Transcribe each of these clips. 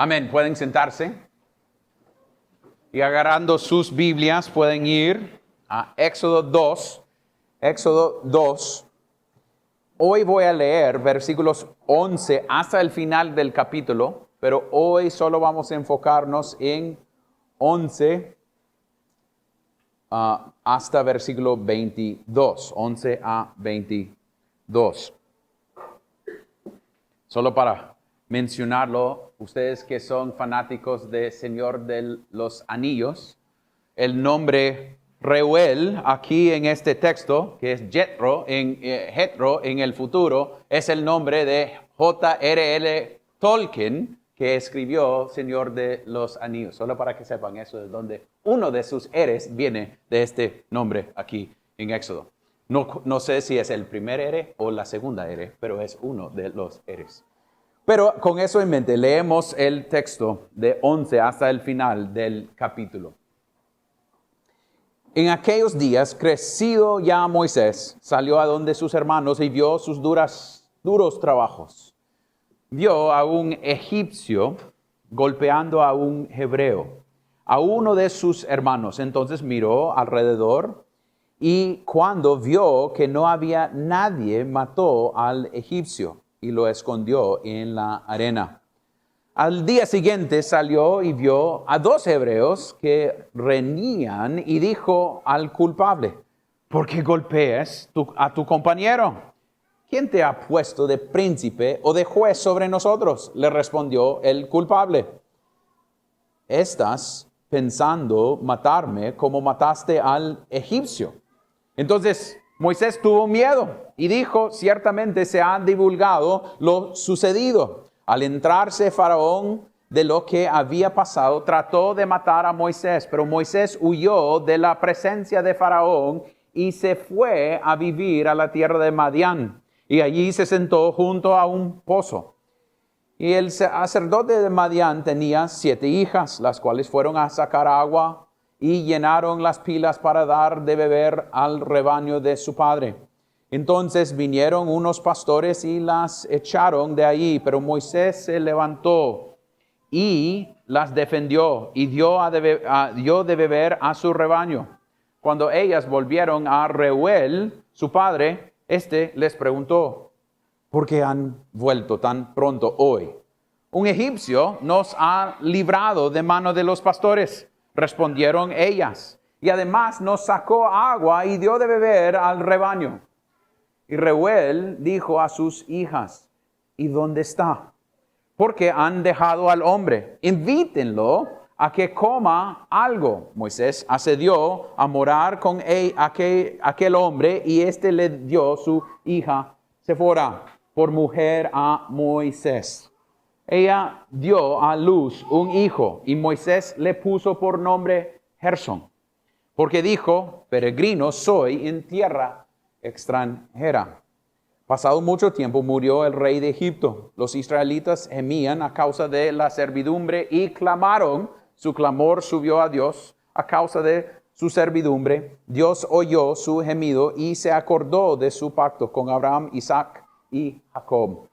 Amén. Pueden sentarse. Y agarrando sus Biblias pueden ir a Éxodo 2. Éxodo 2. Hoy voy a leer versículos 11 hasta el final del capítulo, pero hoy solo vamos a enfocarnos en 11 hasta versículo 22. 11 a 22. Solo para mencionarlo, ustedes que son fanáticos de Señor de los Anillos, el nombre Reuel aquí en este texto, que es Jethro en el futuro, es el nombre de J.R.R. Tolkien, que escribió Señor de los Anillos. Solo para que sepan eso, es donde uno de sus eres viene de este nombre aquí en Éxodo. No sé si es el primer ere o la segunda ere, pero es uno de los eres. Pero con eso en mente, leemos el texto de 11 hasta el final del capítulo. En aquellos días, crecido ya Moisés, salió a donde sus hermanos y vio sus duros trabajos. Vio a un egipcio golpeando a un hebreo, a uno de sus hermanos. Entonces miró alrededor y cuando vio que no había nadie, mató al egipcio y lo escondió en la arena. Al día siguiente salió y vio a dos hebreos que reñían y dijo al culpable: ¿por qué golpeas a tu compañero? ¿Quién te ha puesto de príncipe o de juez sobre nosotros? Le respondió el culpable. ¿Estás pensando matarme como mataste al egipcio? Entonces Moisés tuvo miedo y dijo: ciertamente se ha divulgado lo sucedido. Al enterarse Faraón de lo que había pasado, trató de matar a Moisés, pero Moisés huyó de la presencia de Faraón y se fue a vivir a la tierra de Madián. Y allí se sentó junto a un pozo. Y el sacerdote de Madián tenía 7 hijas, las cuales fueron a sacar agua y llenaron las pilas para dar de beber al rebaño de su padre. Entonces vinieron unos pastores y las echaron de allí, pero Moisés se levantó y las defendió y dio de beber a su rebaño. Cuando ellas volvieron a Reuel, su padre, les preguntó: ¿por qué han vuelto tan pronto hoy? Un egipcio nos ha librado de mano de los pastores, respondieron ellas, y además nos sacó agua y dio de beber al rebaño. Y Reuel dijo a sus hijas: ¿y dónde está? Porque han dejado al hombre. Invítenlo a que coma algo. Moisés accedió a morar con aquel hombre y le dio su hija Sefora por mujer a Moisés. Ella dio a luz un hijo y Moisés le puso por nombre Gersón, porque dijo: peregrino soy en tierra extranjera. Pasado mucho tiempo murió el rey de Egipto. Los israelitas gemían a causa de la servidumbre y clamaron. Su clamor subió a Dios a causa de su servidumbre. Dios oyó su gemido y se acordó de su pacto con Abraham, Isaac y Jacob.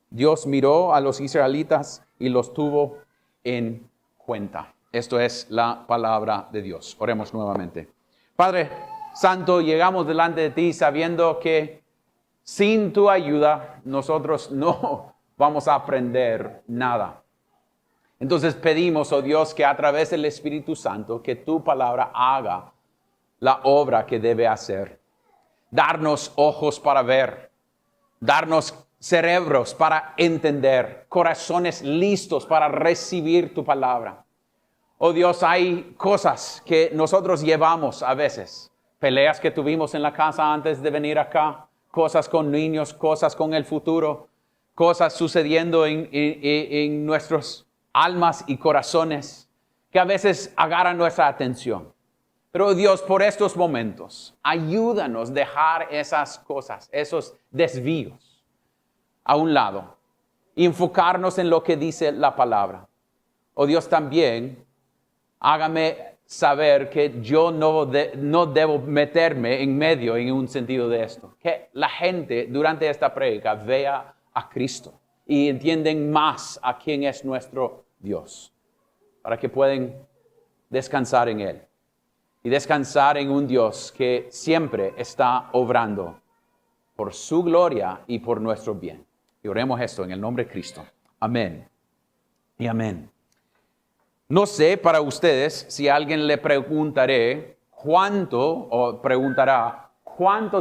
Dios miró a los israelitas y los tuvo en cuenta. Esto es la palabra de Dios. Oremos nuevamente. Padre Santo, llegamos delante de ti sabiendo que sin tu ayuda nosotros no vamos a aprender nada. Entonces pedimos, oh Dios, que a través del Espíritu Santo, que tu palabra haga la obra que debe hacer. Darnos ojos para ver, darnos cerebros para entender, corazones listos para recibir tu palabra. Oh Dios, hay cosas que nosotros llevamos a veces. Peleas que tuvimos en la casa antes de venir acá, cosas con niños, cosas con el futuro, cosas sucediendo en nuestras almas y corazones que a veces agarran nuestra atención. Pero Dios, por estos momentos, ayúdanos a dejar esas cosas, esos desvíos a un lado y enfocarnos en lo que dice la palabra. Oh Dios, también hágame saber que yo no debo meterme en medio en un sentido de esto. Que la gente durante esta prédica vea a Cristo y entienden más a quién es nuestro Dios, para que puedan descansar en Él y descansar en un Dios que siempre está obrando por su gloria y por nuestro bien. Y oremos esto en el nombre de Cristo. Amén y amén. No sé para ustedes si alguien le preguntará cuánto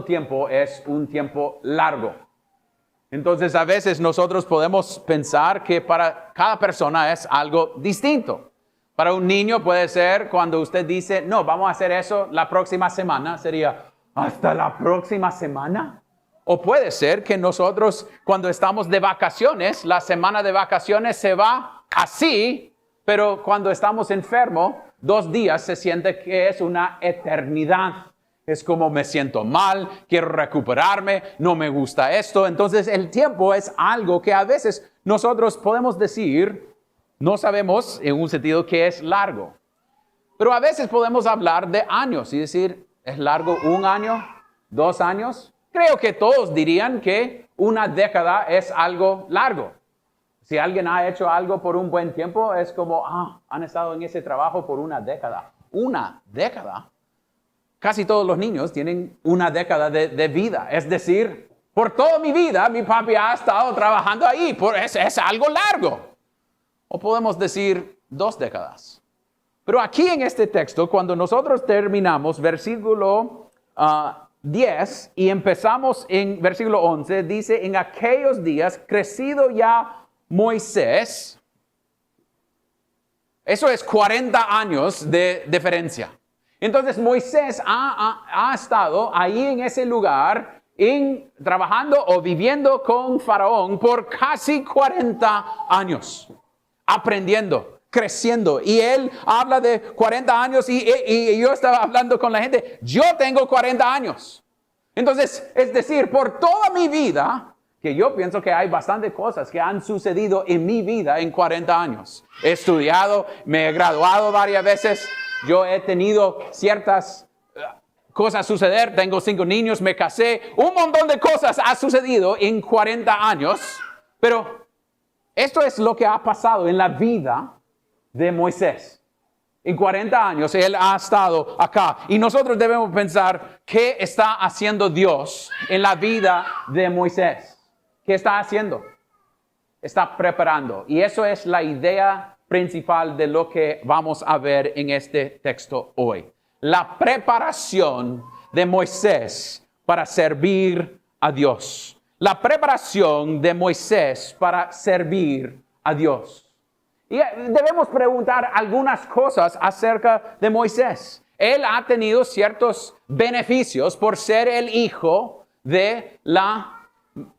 tiempo es un tiempo largo. Entonces a veces nosotros podemos pensar que para cada persona es algo distinto. Para un niño puede ser cuando usted dice, no, vamos a hacer eso la próxima semana, sería, ¿hasta la próxima semana? O puede ser que nosotros cuando estamos de vacaciones, la semana de vacaciones se va así, pero cuando estamos enfermos, 2 días se siente que es una eternidad. Es como me siento mal, quiero recuperarme, no me gusta esto. Entonces el tiempo es algo que a veces nosotros podemos decir, no sabemos en un sentido que es largo. Pero a veces podemos hablar de años y decir, ¿es largo 1 año, 2 años? Creo que todos dirían que una década es algo largo. Si alguien ha hecho algo por un buen tiempo, es como, han estado en ese trabajo por 1 década. ¿1 década? Casi todos los niños tienen 1 década de vida. Es decir, por toda mi vida, mi papi ha estado trabajando ahí. Es algo largo. O podemos decir 2 décadas. Pero aquí en este texto, cuando nosotros terminamos versículo 10 y empezamos en versículo 11, dice, en aquellos días, crecido ya Moisés, eso es 40 años de diferencia. Entonces Moisés ha estado ahí en ese lugar, trabajando o viviendo con Faraón por casi 40 años, aprendiendo, creciendo. Y él habla de 40 años y yo estaba hablando con la gente, yo tengo 40 años. Entonces, es decir, por toda mi vida, que yo pienso que hay bastantes cosas que han sucedido en mi vida en 40 años. He estudiado, me he graduado varias veces, yo he tenido ciertas cosas suceder, tengo 5 niños, me casé, un montón de cosas ha sucedido en 40 años, pero esto es lo que ha pasado en la vida de Moisés. En 40 años él ha estado acá y nosotros debemos pensar qué está haciendo Dios en la vida de Moisés. ¿Qué está haciendo? Está preparando. Y eso es la idea principal de lo que vamos a ver en este texto hoy. La preparación de Moisés para servir a Dios. La preparación de Moisés para servir a Dios. Y debemos preguntar algunas cosas acerca de Moisés. Él ha tenido ciertos beneficios por ser el hijo de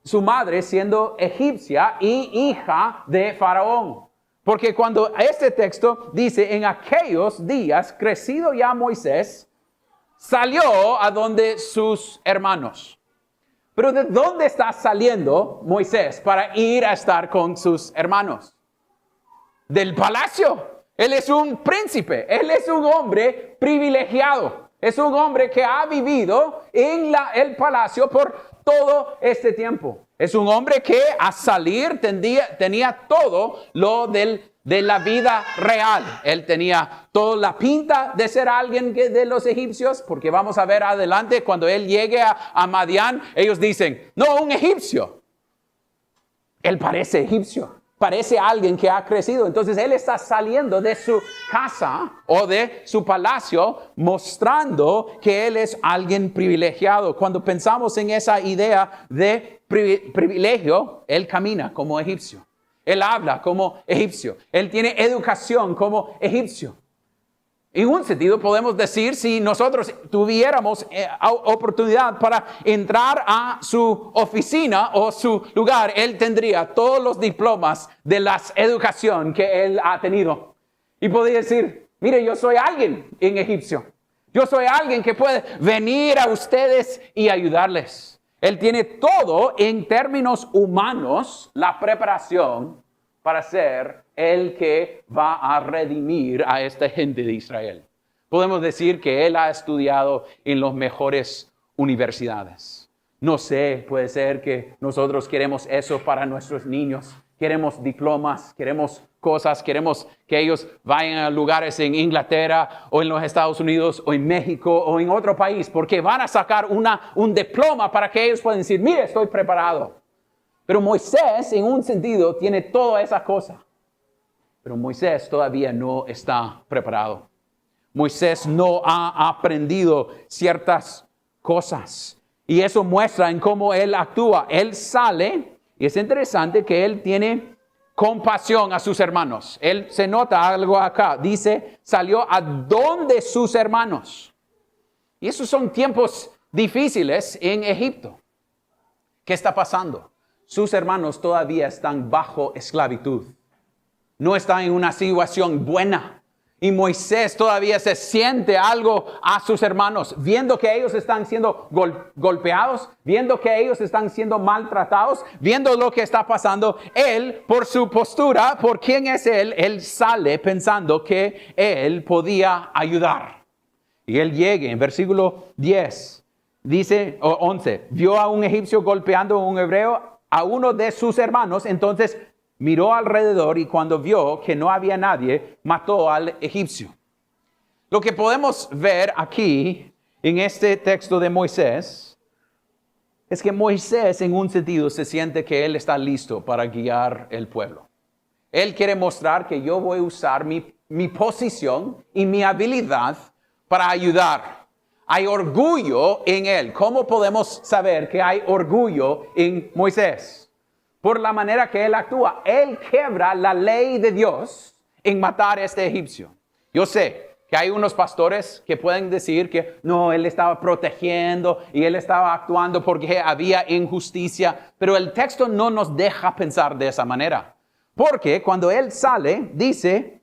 su madre siendo egipcia y hija de Faraón. Porque cuando este texto dice, en aquellos días, crecido ya Moisés, salió a donde sus hermanos. Pero ¿de dónde está saliendo Moisés para ir a estar con sus hermanos? Del palacio. Él es un príncipe, él es un hombre privilegiado. Es un hombre que ha vivido en el palacio por todo este tiempo. Es un hombre que a salir tenía todo lo de la vida real. Él tenía toda la pinta de ser alguien de los egipcios, porque vamos a ver adelante, cuando él llegue a Madián, ellos dicen, no, un egipcio. Él parece egipcio. Parece alguien que ha crecido. Entonces él está saliendo de su casa o de su palacio mostrando que él es alguien privilegiado. Cuando pensamos en esa idea de privilegio, él camina como egipcio. Él habla como egipcio. Él tiene educación como egipcio. En un sentido podemos decir, si nosotros tuviéramos oportunidad para entrar a su oficina o su lugar, él tendría todos los diplomas de la educación que él ha tenido. Y podría decir, mire, yo soy alguien en egipcio. Yo soy alguien que puede venir a ustedes y ayudarles. Él tiene todo en términos humanos, la preparación para ser el que va a redimir a esta gente de Israel. Podemos decir que él ha estudiado en las mejores universidades. No sé, puede ser que nosotros queremos eso para nuestros niños, Queremos diplomas, queremos cosas, queremos que ellos vayan a lugares en Inglaterra o en los Estados Unidos o en México o en otro país, porque van a sacar un diploma para que ellos puedan decir, mire, estoy preparado. Pero Moisés, en un sentido, tiene toda esa cosa. Pero Moisés todavía no está preparado. Moisés no ha aprendido ciertas cosas. Y eso muestra en cómo él actúa. Él sale, y es interesante que él tiene compasión a sus hermanos. Él se nota algo acá. Dice, salió a donde sus hermanos. Y esos son tiempos difíciles en Egipto. ¿Qué está pasando? Sus hermanos todavía están bajo esclavitud. No están en una situación buena. Y Moisés todavía se siente algo a sus hermanos, viendo que ellos están siendo golpeados, viendo que ellos están siendo maltratados, viendo lo que está pasando. Él, por su postura, por quién es él sale pensando que él podía ayudar. Y él llega en versículo 10, dice, o 11, vio a un egipcio golpeando a un hebreo, a uno de sus hermanos, entonces miró alrededor y cuando vio que no había nadie, mató al egipcio. Lo que podemos ver aquí en este texto de Moisés es que Moisés en un sentido se siente que él está listo para guiar el pueblo. Él quiere mostrar que yo voy a usar mi posición y mi habilidad para ayudar. Hay orgullo en él. ¿Cómo podemos saber que hay orgullo en Moisés? Por la manera que él actúa. Él quiebra la ley de Dios en matar a este egipcio. Yo sé que hay unos pastores que pueden decir que no, él estaba protegiendo y él estaba actuando porque había injusticia. Pero el texto no nos deja pensar de esa manera. Porque cuando él sale, dice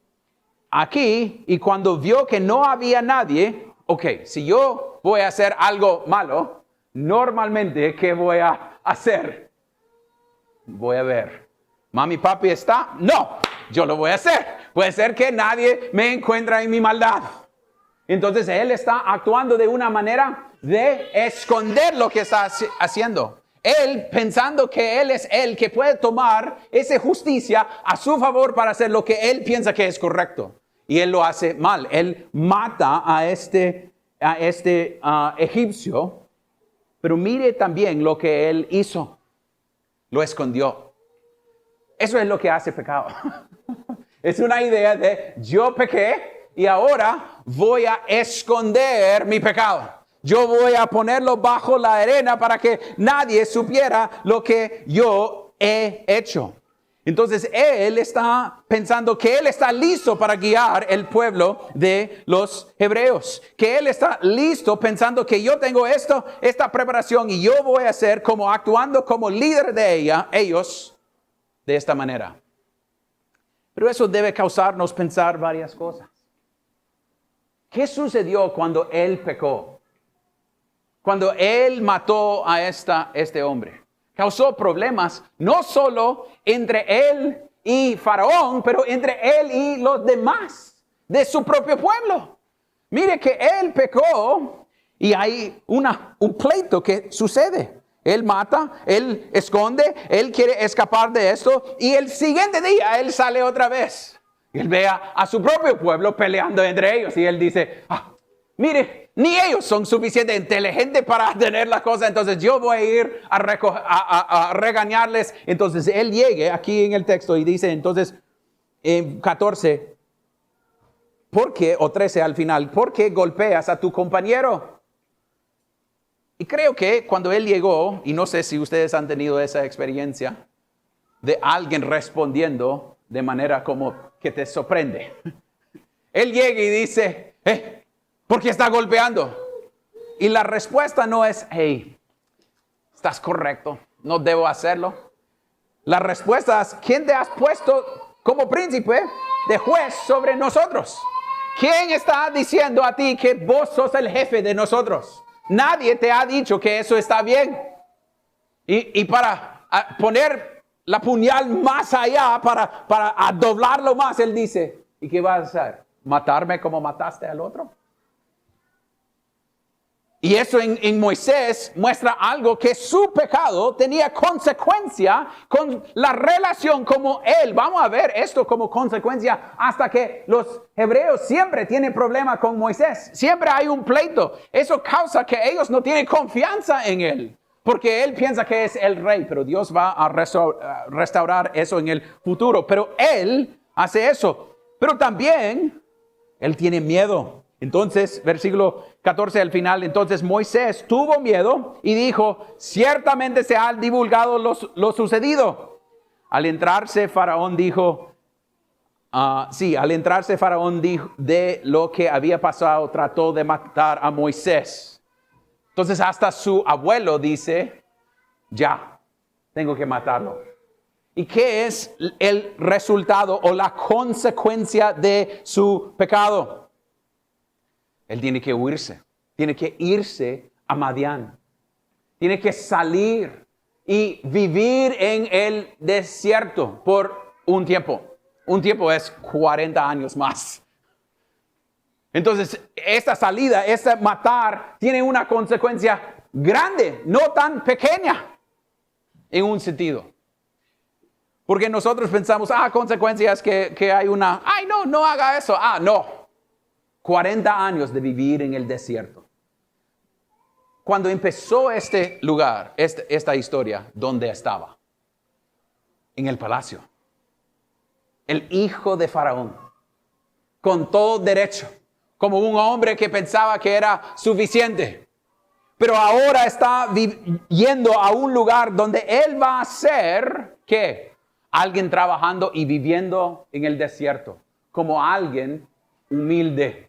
aquí, y cuando vio que no había nadie, ok, si yo voy a hacer algo malo, normalmente, ¿qué voy a hacer? Voy a ver. ¿Mami, papi está? No, yo lo voy a hacer. Puede ser que nadie me encuentre en mi maldad. Entonces él está actuando de una manera de esconder lo que está haciendo. Él pensando que él es el que puede tomar esa justicia a su favor para hacer lo que él piensa que es correcto. Y él lo hace mal. Él mata a este egipcio. Pero mire también lo que él hizo. Lo escondió. Eso es lo que hace pecado. Es una idea de yo pequé y ahora voy a esconder mi pecado. Yo voy a ponerlo bajo la arena para que nadie supiera lo que yo he hecho. Entonces él está pensando que él está listo para guiar el pueblo de los hebreos. Que él está listo pensando que yo tengo esta preparación y yo voy a ser como actuando como líder de ellos de esta manera. Pero eso debe causarnos pensar varias cosas. ¿Qué sucedió cuando él pecó? Cuando él mató a este hombre. Causó problemas no solo entre él y Faraón, pero entre él y los demás de su propio pueblo. Mire que él pecó y hay un pleito que sucede. Él mata, él esconde, él quiere escapar de esto y el siguiente día él sale otra vez. Y él ve a su propio pueblo peleando entre ellos y él dice, mire, ni ellos son suficientemente inteligentes para tener la cosa, entonces yo voy a ir a regañarles. Entonces él llega aquí en el texto y dice, entonces, en 14, ¿por qué? O 13 al final, ¿por qué golpeas a tu compañero? Y creo que cuando él llegó, y no sé si ustedes han tenido esa experiencia, de alguien respondiendo de manera como que te sorprende. Él llega y dice, ¿por qué está golpeando? Y la respuesta no es, hey, estás correcto, no debo hacerlo. La respuesta es, ¿quién te has puesto como príncipe de juez sobre nosotros? ¿Quién está diciendo a ti que vos sos el jefe de nosotros? Nadie te ha dicho que eso está bien. Y para poner la puñal más allá, para doblarlo más, él dice, ¿y qué vas a hacer? ¿Matarme como mataste al otro? Y eso en Moisés muestra algo, que su pecado tenía consecuencia con la relación como él. Vamos a ver esto como consecuencia hasta que los hebreos siempre tienen problema con Moisés. Siempre hay un pleito. Eso causa que ellos no tienen confianza en él. Porque él piensa que es el rey, pero Dios va a restaurar eso en el futuro. Pero él hace eso. Pero también él tiene miedo. Entonces, versículo 14 al final, entonces Moisés tuvo miedo y dijo, ciertamente se ha divulgado lo sucedido. Al entrarse Faraón dijo, de lo que había pasado, trató de matar a Moisés. Entonces hasta su abuelo dice, ya, tengo que matarlo. ¿Y qué es el resultado o la consecuencia de su pecado? Él tiene que huirse, tiene que irse a Madián, tiene que salir y vivir en el desierto por un tiempo. Un tiempo es 40 años más. Entonces, esta salida, este matar, tiene una consecuencia grande, no tan pequeña, en un sentido. Porque nosotros pensamos, consecuencias que hay una, no haga eso. No. 40 años de vivir en el desierto. Cuando empezó este lugar, esta historia, ¿dónde estaba? En el palacio. El hijo de Faraón, con todo derecho, como un hombre que pensaba que era suficiente. Pero ahora está yendo a un lugar donde él va a ser, ¿qué? Alguien trabajando y viviendo en el desierto, como alguien humilde.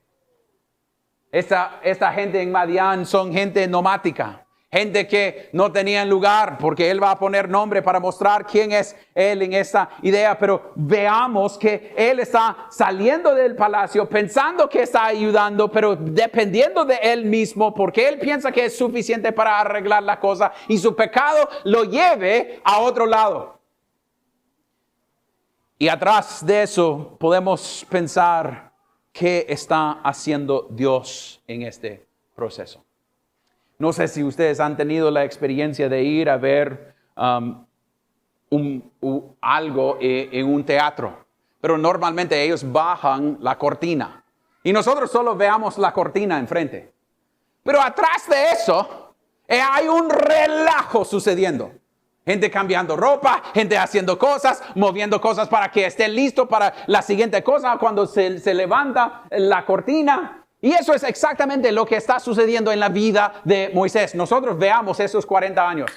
Esta gente en Madián son gente nomática, gente que no tenían lugar, porque él va a poner nombre para mostrar quién es él en esta idea. Pero veamos que él está saliendo del palacio pensando que está ayudando, pero dependiendo de él mismo, porque él piensa que es suficiente para arreglar la cosa y su pecado lo lleve a otro lado. Y atrás de eso podemos pensar, ¿qué está haciendo Dios en este proceso? No sé si ustedes han tenido la experiencia de ir a ver algo en un teatro, pero normalmente ellos bajan la cortina y nosotros solo veamos la cortina enfrente. Pero atrás de eso hay un relajo sucediendo. Gente cambiando ropa, gente haciendo cosas, moviendo cosas para que esté listo para la siguiente cosa cuando se levanta la cortina. Y eso es exactamente lo que está sucediendo en la vida de Moisés. Nosotros veamos esos 40 años.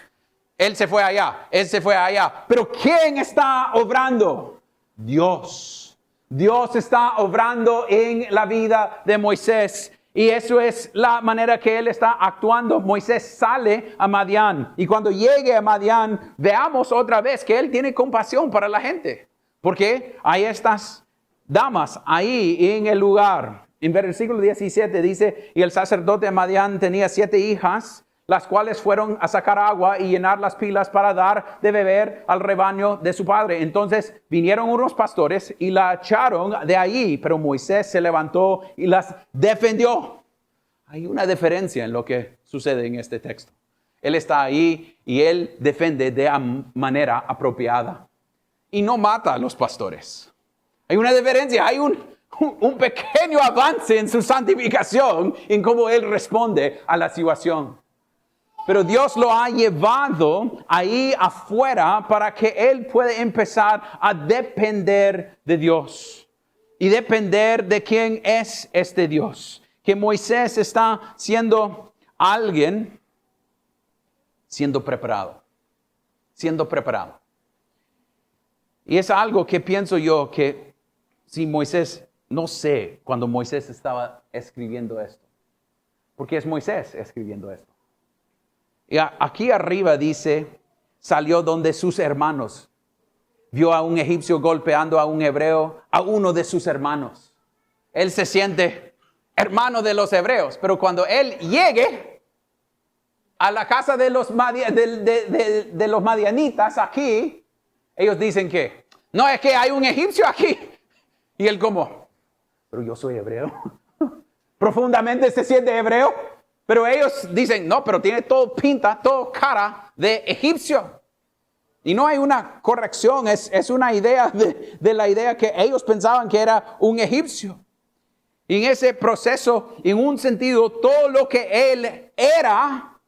Él se fue allá, él se fue allá. Pero ¿quién está obrando? Dios. Dios está obrando en la vida de Moisés. Y eso es la manera que él está actuando. Moisés sale a Madián. Y cuando llegue a Madián, veamos otra vez que él tiene compasión para la gente. Porque hay estas damas ahí en el lugar. En versículo 17 dice, y el sacerdote de Madián tenía 7 hijas, las cuales fueron a sacar agua y llenar las pilas para dar de beber al rebaño de su padre. Entonces vinieron unos pastores y la echaron de allí, pero Moisés se levantó y las defendió. Hay una diferencia en lo que sucede en este texto. Él está ahí y él defiende de manera apropiada y no mata a los pastores. Hay una diferencia, hay un pequeño avance en su santificación en cómo él responde a la situación. Pero Dios lo ha llevado ahí afuera para que él pueda empezar a depender de Dios y depender de quién es este Dios. Que Moisés está siendo alguien siendo preparado. Y es algo que pienso yo que si Moisés, no sé cuando Moisés estaba escribiendo esto, porque es Moisés escribiendo esto. Y aquí arriba dice, salió donde sus hermanos. Vio a un egipcio golpeando a un hebreo, a uno de sus hermanos. Él se siente hermano de los hebreos, pero cuando él llegue a la casa de los madianitas aquí, ellos dicen que, no, es que hay un egipcio aquí. Y él como, pero yo soy hebreo. Profundamente se siente hebreo. Pero ellos dicen, no, pero tiene todo pinta, todo cara de egipcio. Y no hay una corrección, es una idea de la idea que ellos pensaban que era un egipcio. Y en ese proceso, en un sentido, todo lo que él era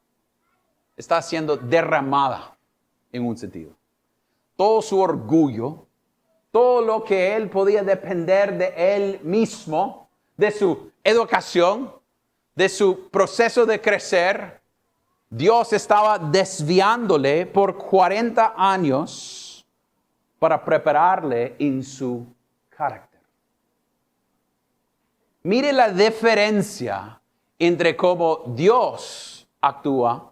está siendo derramada en un sentido. Todo su orgullo, todo lo que él podía depender de él mismo, de su educación, de su proceso de crecer, Dios estaba desviándole por 40 años para prepararle en su carácter. Mire la diferencia entre cómo Dios actúa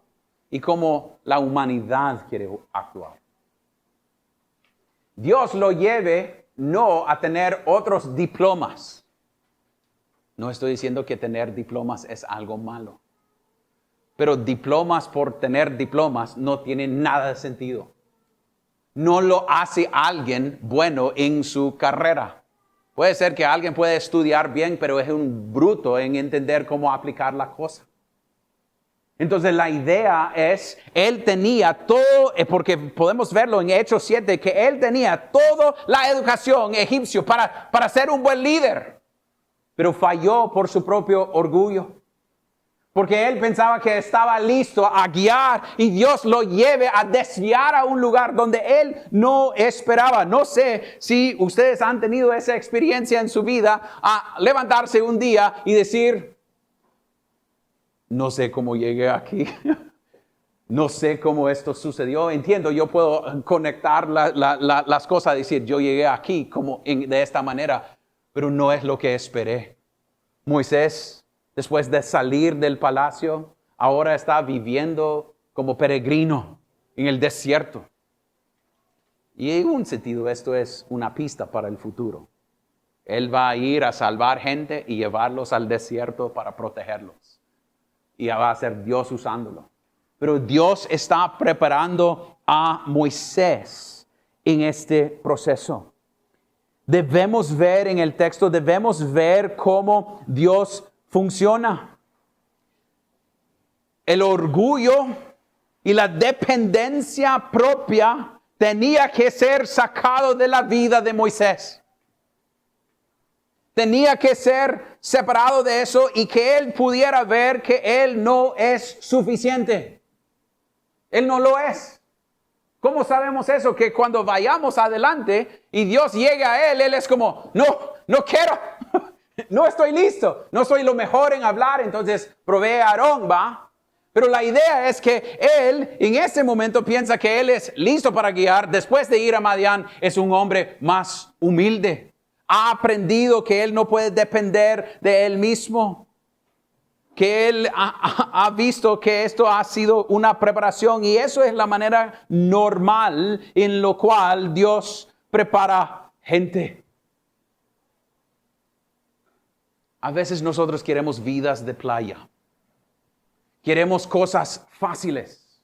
y cómo la humanidad quiere actuar. Dios lo lleve no a tener otros diplomas. No estoy diciendo que tener diplomas es algo malo. Pero diplomas por tener diplomas no tienen nada de sentido. No lo hace alguien bueno en su carrera. Puede ser que alguien pueda estudiar bien, pero es un bruto en entender cómo aplicar la cosa. Entonces la idea es, él tenía todo, porque podemos verlo en Hechos 7, que él tenía toda la educación egipcio para ser un buen líder. Pero falló por su propio orgullo. Porque él pensaba que estaba listo a guiar y Dios lo lleve a desviar a un lugar donde él no esperaba. No sé si ustedes han tenido esa experiencia en su vida, a levantarse un día y decir, no sé cómo llegué aquí. No sé cómo esto sucedió. Entiendo, yo puedo conectar las cosas, decir, yo llegué aquí de esta manera, pero no es lo que esperé. Moisés, después de salir del palacio, ahora está viviendo como peregrino en el desierto. Y en un sentido esto es una pista para el futuro. Él va a ir a salvar gente y llevarlos al desierto para protegerlos. Y va a ser Dios usándolo. Pero Dios está preparando a Moisés en este proceso. Debemos ver en el texto, debemos ver cómo Dios funciona. El orgullo y la dependencia propia tenía que ser sacado de la vida de Moisés. Tenía que ser separado de eso y que él pudiera ver que él no es suficiente. Él no lo es. ¿Cómo sabemos eso? Que cuando vayamos adelante y Dios llegue a él es como, no quiero. No estoy listo, no soy lo mejor en hablar, entonces provee a Aarón, ¿va? Pero la idea es que él en ese momento piensa que él es listo para guiar. Después de ir a Madián es un hombre más humilde. Ha aprendido que él no puede depender de él mismo. Que él ha visto que esto ha sido una preparación y eso es la manera normal en lo cual Dios prepara gente. A veces nosotros queremos vidas de playa. Queremos cosas fáciles.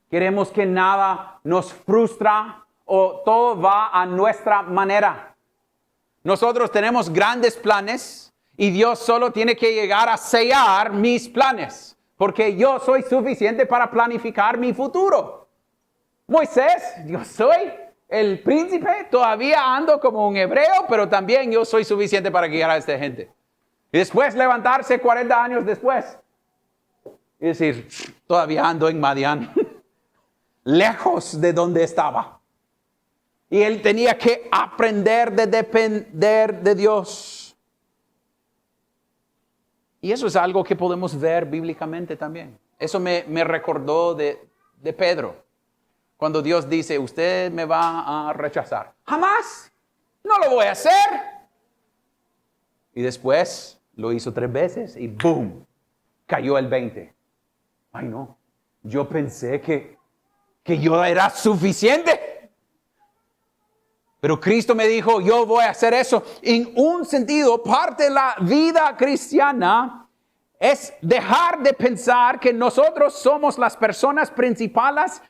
Queremos que nada nos frustra o todo va a nuestra manera. Nosotros tenemos grandes planes y Dios solo tiene que llegar a sellar mis planes. Porque yo soy suficiente para planificar mi futuro. Moisés, yo soy el príncipe, todavía ando como un hebreo, pero también yo soy suficiente para guiar a esta gente. Y después levantarse 40 años después. Y decir, todavía ando en Madián. Lejos de donde estaba. Y él tenía que aprender de depender de Dios. Y eso es algo que podemos ver bíblicamente también. Eso me recordó de Pedro. Cuando Dios dice, usted me va a rechazar. Jamás. No lo voy a hacer. Y después lo hizo 3 veces y ¡boom! Cayó el 20. Ay no, yo pensé que yo era suficiente. Pero Cristo me dijo, yo voy a hacer eso. En un sentido, parte de la vida cristiana es dejar de pensar que nosotros somos las personas principales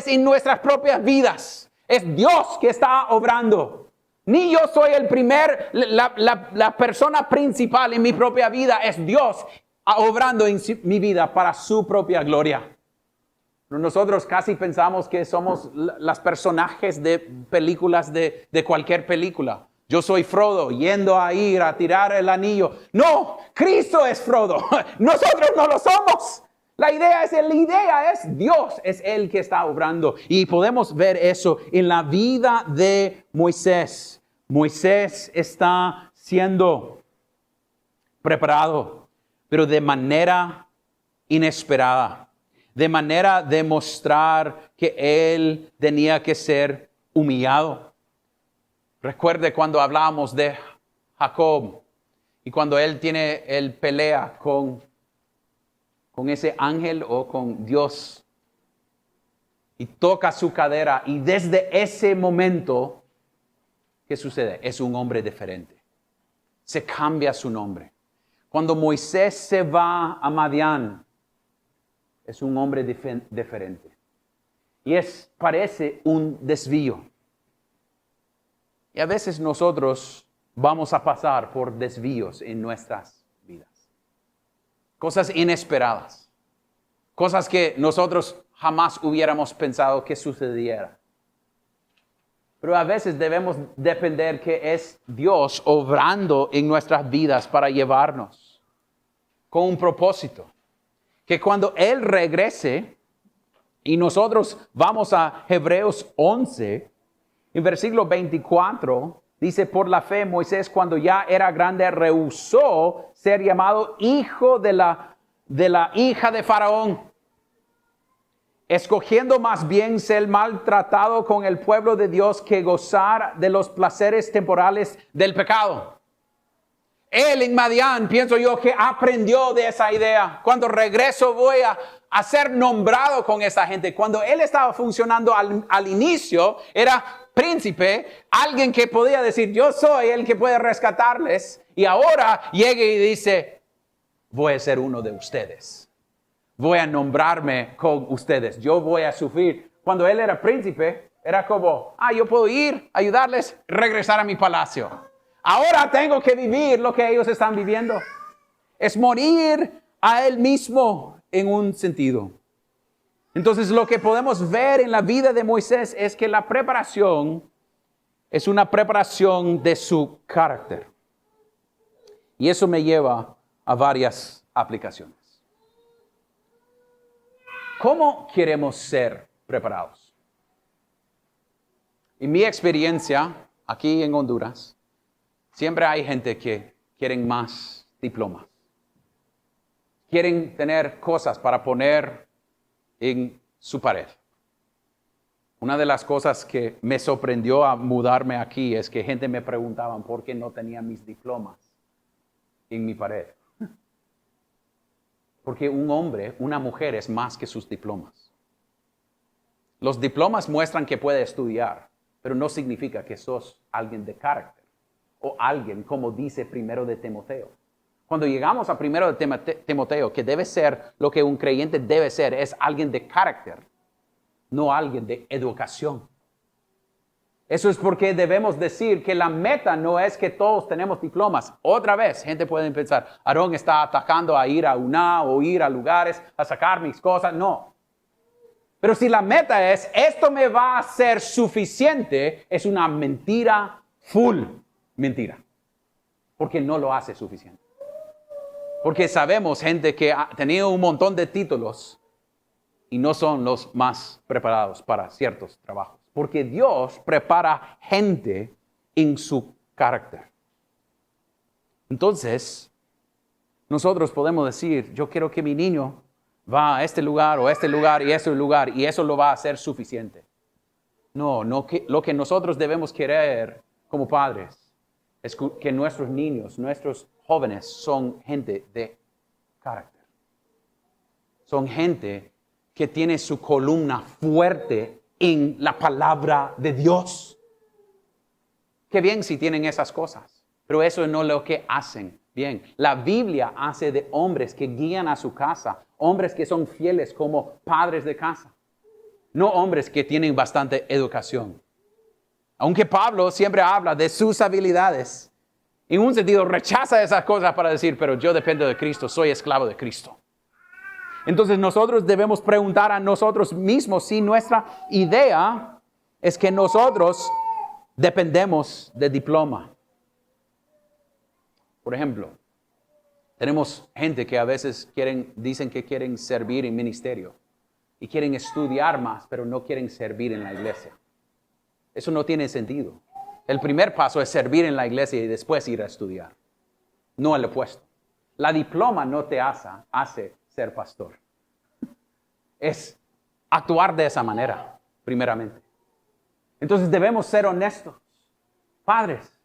en nuestras propias vidas. Es Dios que está obrando. Ni yo soy la persona principal en mi propia vida, es Dios. obrando en mi vida para su propia gloria. Nosotros casi pensamos que somos los personajes de películas de cualquier película. Yo soy Frodo yendo a ir a tirar el anillo. No, Cristo es Frodo. Nosotros no lo somos. La idea es Dios, es Él que está obrando. Y podemos ver eso en la vida de Moisés. Moisés está siendo preparado, pero de manera inesperada. De manera de mostrar que él tenía que ser humillado. Recuerde cuando hablábamos de Jacob y cuando él pelea con ese ángel o con Dios y toca su cadera, y desde ese momento, ¿qué sucede? Es un hombre diferente. Se cambia su nombre. Cuando Moisés se va a Madián, es un hombre diferente. Y parece un desvío. Y a veces nosotros vamos a pasar por desvíos en nuestras vidas. Cosas inesperadas. Cosas que nosotros jamás hubiéramos pensado que sucediera. Pero a veces debemos depender que es Dios obrando en nuestras vidas para llevarnos con un propósito. Que cuando Él regrese, y nosotros vamos a Hebreos 11, en versículo 24, dice, por la fe Moisés cuando ya era grande rehusó ser llamado hijo de la hija de Faraón, escogiendo más bien ser maltratado con el pueblo de Dios que gozar de los placeres temporales del pecado. Él en Madián, pienso yo, que aprendió de esa idea. Cuando regreso voy a ser nombrado con esa gente. Cuando él estaba funcionando al inicio, era príncipe, alguien que podía decir, yo soy el que puede rescatarles. Y ahora llega y dice, voy a ser uno de ustedes. Voy a nombrarme con ustedes. Yo voy a sufrir. Cuando él era príncipe, era como, yo puedo ir, ayudarles, regresar a mi palacio. Ahora tengo que vivir lo que ellos están viviendo. Es morir a él mismo en un sentido. Entonces lo que podemos ver en la vida de Moisés es que la preparación es una preparación de su carácter. Y eso me lleva a varias aplicaciones. ¿Cómo queremos ser preparados? En mi experiencia aquí en Honduras, siempre hay gente que quieren más diplomas. Quieren tener cosas para poner en su pared. Una de las cosas que me sorprendió a mudarme aquí es que gente me preguntaba por qué no tenía mis diplomas en mi pared. Porque un hombre, una mujer es más que sus diplomas. Los diplomas muestran que puede estudiar, pero no significa que sos alguien de carácter. O alguien, como dice primero de Timoteo. Cuando llegamos a primero de Timoteo, que debe ser lo que un creyente debe ser, es alguien de carácter, no alguien de educación. Eso es porque debemos decir que la meta no es que todos tenemos diplomas. Otra vez, gente puede pensar, Aarón está atacando a ir a UNA o ir a lugares a sacar mis cosas. No. Pero si la meta es, esto me va a ser suficiente, es una mentira full. Mentira, porque no lo hace suficiente. Porque sabemos gente que ha tenido un montón de títulos y no son los más preparados para ciertos trabajos. Porque Dios prepara gente en su carácter. Entonces, nosotros podemos decir, yo quiero que mi niño va a este lugar o a este lugar y ese lugar y eso lo va a hacer suficiente. No, lo que nosotros debemos querer como padres es que nuestros niños, nuestros jóvenes son gente de carácter. Son gente que tiene su columna fuerte en la palabra de Dios. Qué bien si tienen esas cosas, pero eso no es lo que hacen bien. La Biblia hace de hombres que guían a su casa, hombres que son fieles como padres de casa, no hombres que tienen bastante educación. Aunque Pablo siempre habla de sus habilidades, En un sentido, rechaza esas cosas para decir, pero yo dependo de Cristo, soy esclavo de Cristo. Entonces nosotros debemos preguntar a nosotros mismos si nuestra idea es que nosotros dependemos de diploma. Por ejemplo, tenemos gente que a veces dicen que quieren servir en ministerio y quieren estudiar más, pero no quieren servir en la iglesia. Eso no tiene sentido. El primer paso es servir en la iglesia y después ir a estudiar. No el opuesto. La diploma no te hace ser pastor. Es actuar de esa manera, primeramente. Entonces debemos ser honestos. Padres,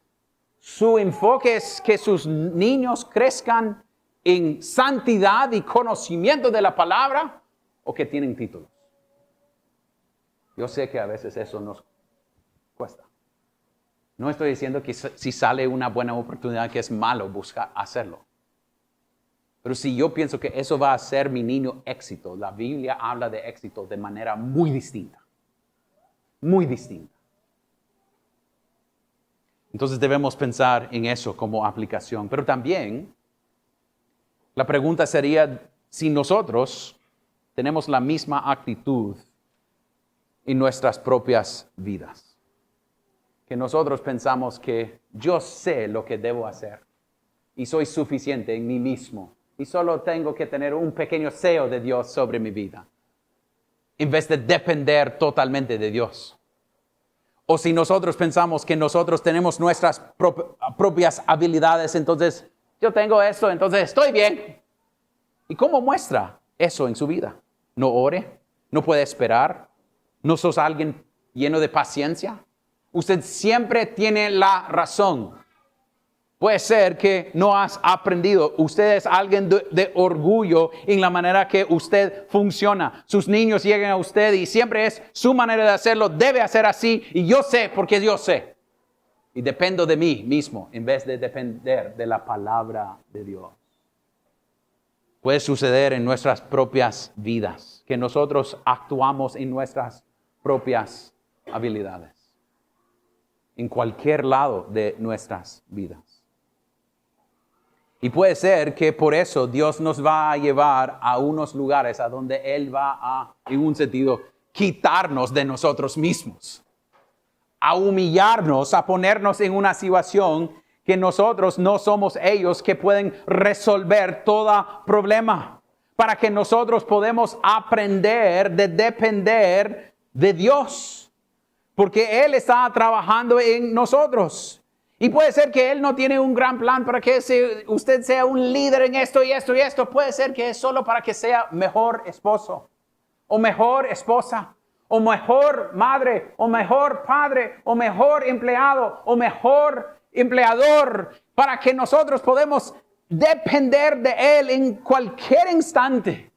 su enfoque es que sus niños crezcan en santidad y conocimiento de la palabra o que tienen títulos. Yo sé que a veces eso nos cuesta. No estoy diciendo que si sale una buena oportunidad que es malo buscar hacerlo. Pero si yo pienso que eso va a ser mi niño éxito, la Biblia habla de éxito de manera muy distinta. Muy distinta. Entonces debemos pensar en eso como aplicación. Pero también la pregunta sería si nosotros tenemos la misma actitud en nuestras propias vidas. Que nosotros pensamos que yo sé lo que debo hacer y soy suficiente en mí mismo y solo tengo que tener un pequeño deseo de Dios sobre mi vida en vez de depender totalmente de Dios. O si nosotros pensamos que nosotros tenemos nuestras propias habilidades, entonces yo tengo esto, entonces estoy bien. ¿Y cómo muestra eso en su vida? ¿No ore? ¿No puede esperar? ¿No sos alguien lleno de paciencia? Usted siempre tiene la razón. Puede ser que no has aprendido. Usted es alguien de orgullo en la manera que usted funciona. Sus niños llegan a usted y siempre es su manera de hacerlo. Debe hacer así y yo sé porque yo sé. Y dependo de mí mismo en vez de depender de la palabra de Dios. Puede suceder en nuestras propias vidas que nosotros actuamos en nuestras propias habilidades. En cualquier lado de nuestras vidas. Y puede ser que por eso Dios nos va a llevar a unos lugares a donde Él va a, en un sentido, quitarnos de nosotros mismos. A humillarnos, a ponernos en una situación que nosotros no somos ellos que pueden resolver todo problema. Para que nosotros podamos aprender de depender de Dios. Porque Él está trabajando en nosotros. Y puede ser que Él no tiene un gran plan para que usted sea un líder en esto y esto y esto. Puede ser que es solo para que sea mejor esposo, o mejor esposa, o mejor madre, o mejor padre, o mejor empleado, o mejor empleador. Para que nosotros podamos depender de Él en cualquier instante.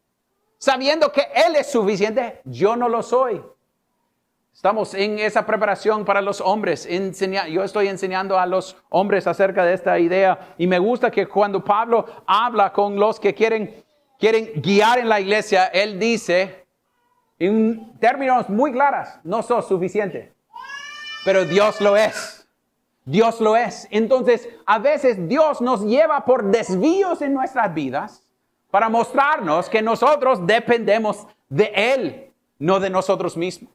Sabiendo que Él es suficiente, yo no lo soy. Estamos en esa preparación para los hombres. Yo estoy enseñando a los hombres acerca de esta idea. Y me gusta que cuando Pablo habla con los que quieren guiar en la iglesia, él dice, en términos muy claros, no sos suficiente. Pero Dios lo es. Dios lo es. Entonces, a veces Dios nos lleva por desvíos en nuestras vidas para mostrarnos que nosotros dependemos de Él, no de nosotros mismos.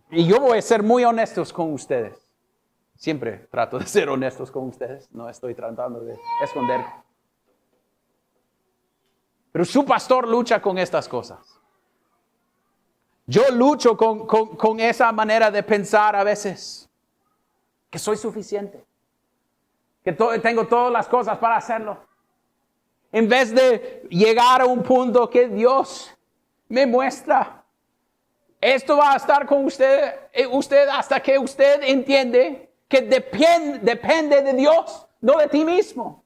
Y yo voy a ser muy honestos con ustedes. Siempre trato de ser honestos con ustedes. No estoy tratando de esconder. Pero su pastor lucha con estas cosas. Yo lucho con esa manera de pensar a veces. Que soy suficiente. Que tengo todas las cosas para hacerlo. En vez de llegar a un punto que Dios me muestra. Esto va a estar con usted hasta que usted entiende que depende de Dios, no de ti mismo.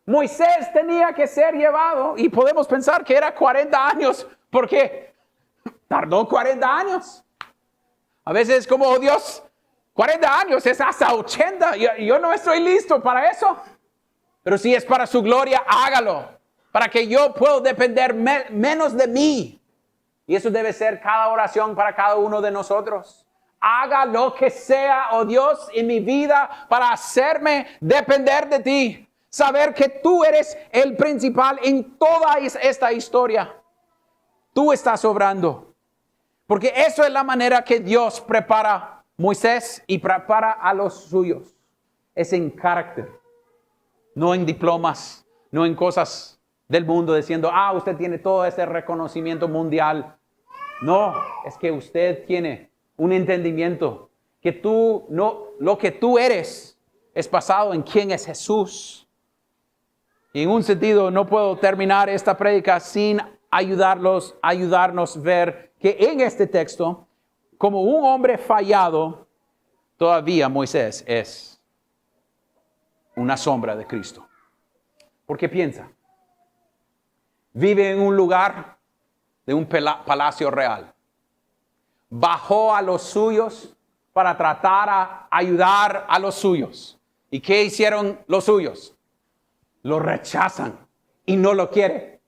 Moisés tenía que ser llevado y podemos pensar que era 40 años porque tardó 40 años. A veces como, oh Dios, 40 años es hasta 80. Yo no estoy listo para eso. Pero si es para su gloria, hágalo. Para que yo pueda depender menos de mí. Y eso debe ser cada oración para cada uno de nosotros. haga lo que sea, oh Dios, en mi vida para hacerme depender de ti. Saber que tú eres el principal en toda esta historia. Tú estás obrando. Porque eso es la manera que Dios prepara a Moisés y prepara a los suyos. Es en carácter, no en diplomas, no en cosas del mundo diciendo, usted tiene todo ese reconocimiento mundial. No, es que usted tiene un entendimiento que lo que tú eres es basado en quién es Jesús. Y en un sentido no puedo terminar esta prédica sin ayudarnos a ver que en este texto, como un hombre fallado, todavía Moisés es una sombra de Cristo. Porque piensa, vive en un lugar de un palacio real. Bajó a los suyos para tratar a ayudar a los suyos. ¿Y qué hicieron los suyos? Lo rechazan y no lo quieren.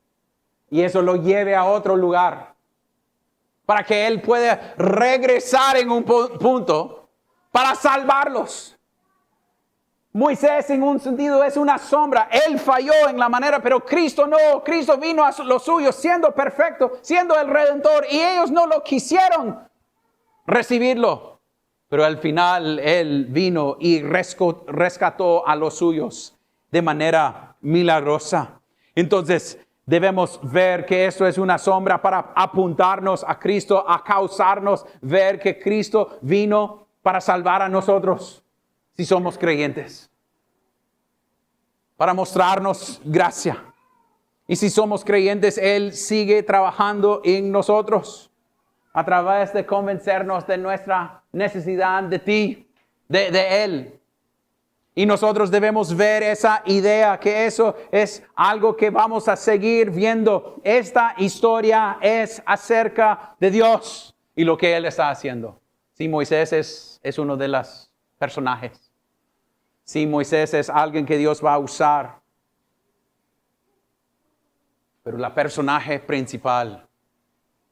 Y eso lo lleve a otro lugar para que él pueda regresar en un punto para salvarlos. Moisés en un sentido es una sombra. Él falló en la manera, pero Cristo no. Cristo vino a los suyos siendo perfecto, siendo el Redentor. Y ellos no lo quisieron recibirlo. Pero al final Él vino y rescató a los suyos de manera milagrosa. Entonces debemos ver que esto es una sombra para apuntarnos a Cristo, a causarnos ver que Cristo vino para salvar a nosotros. Si somos creyentes, para mostrarnos gracia. Y si somos creyentes, Él sigue trabajando en nosotros a través de convencernos de nuestra necesidad de ti, de Él. Y nosotros debemos ver esa idea, que eso es algo que vamos a seguir viendo. Esta historia es acerca de Dios y lo que Él está haciendo. Sí, Moisés es uno de los personajes. Sí, Moisés es alguien que Dios va a usar. Pero la personaje principal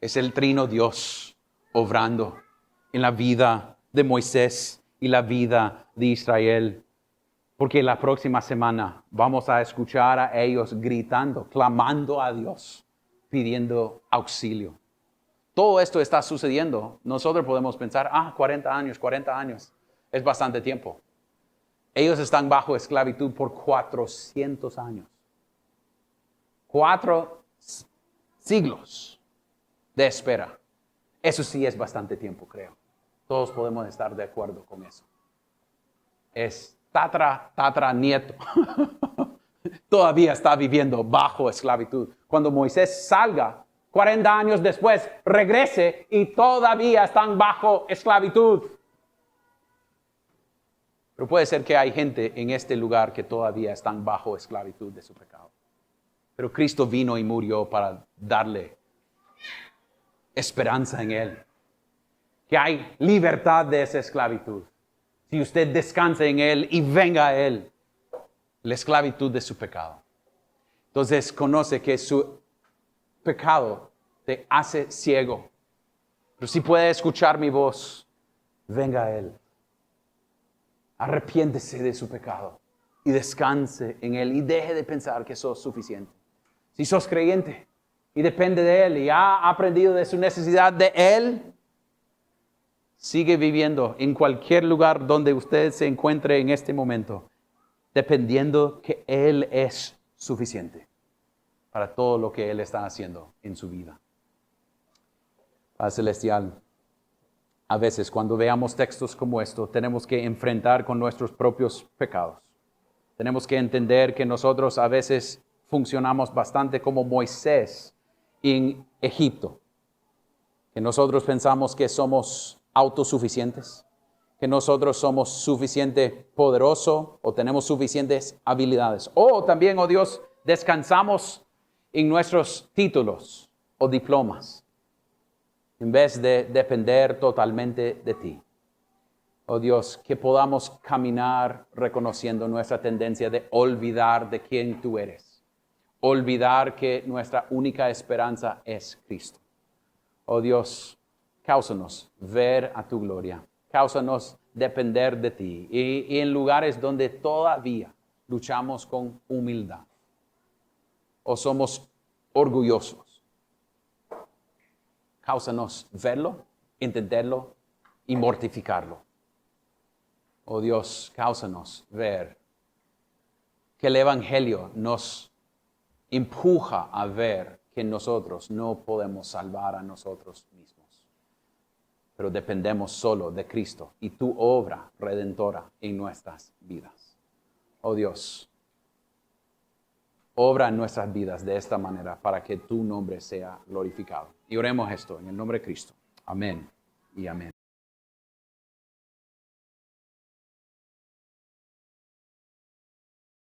es el trino Dios obrando en la vida de Moisés y la vida de Israel. Porque la próxima semana vamos a escuchar a ellos gritando, clamando a Dios, pidiendo auxilio. Todo esto está sucediendo. Nosotros podemos pensar, 40 años, es bastante tiempo. Ellos están bajo esclavitud por 400 años. 4 siglos de espera. Eso sí es bastante tiempo, creo. Todos podemos estar de acuerdo con eso. Es tatara nieto. Todavía está viviendo bajo esclavitud. Cuando Moisés salga, 40 años después, regrese y todavía están bajo esclavitud. Pero puede ser que hay gente en este lugar que todavía están bajo esclavitud de su pecado. Pero Cristo vino y murió para darle esperanza en Él. Que hay libertad de esa esclavitud. Si usted descansa en Él y venga a Él, la esclavitud de su pecado. Entonces conoce que su pecado te hace ciego. Pero si puede escuchar mi voz, venga a Él. Arrepiéntese de su pecado y descanse en Él y deje de pensar que sos suficiente. Si sos creyente y depende de Él y ha aprendido de su necesidad de Él, sigue viviendo en cualquier lugar donde usted se encuentre en este momento, dependiendo que Él es suficiente para todo lo que Él está haciendo en su vida. Padre Celestial, a veces cuando veamos textos como esto, tenemos que enfrentar con nuestros propios pecados. Tenemos que entender que nosotros a veces funcionamos bastante como Moisés en Egipto. Que nosotros pensamos que somos autosuficientes, que nosotros somos suficiente poderosos o tenemos suficientes habilidades. O también, oh Dios, descansamos en nuestros títulos o diplomas, en vez de depender totalmente de ti. Oh Dios, que podamos caminar reconociendo nuestra tendencia de olvidar de quién tú eres. Olvidar que nuestra única esperanza es Cristo. Oh Dios, cáusanos ver a tu gloria cáusanos depender de ti. Y en lugares donde todavía luchamos con humildad o somos orgullosos, cáusanos verlo, entenderlo y mortificarlo. Oh Dios, cáusanos ver que el Evangelio nos empuja a ver que nosotros no podemos salvar a nosotros mismos, pero dependemos solo de Cristo y tu obra redentora en nuestras vidas. Oh Dios, obra en nuestras vidas de esta manera para que tu nombre sea glorificado. Y oremos esto en el nombre de Cristo. Amén y amén.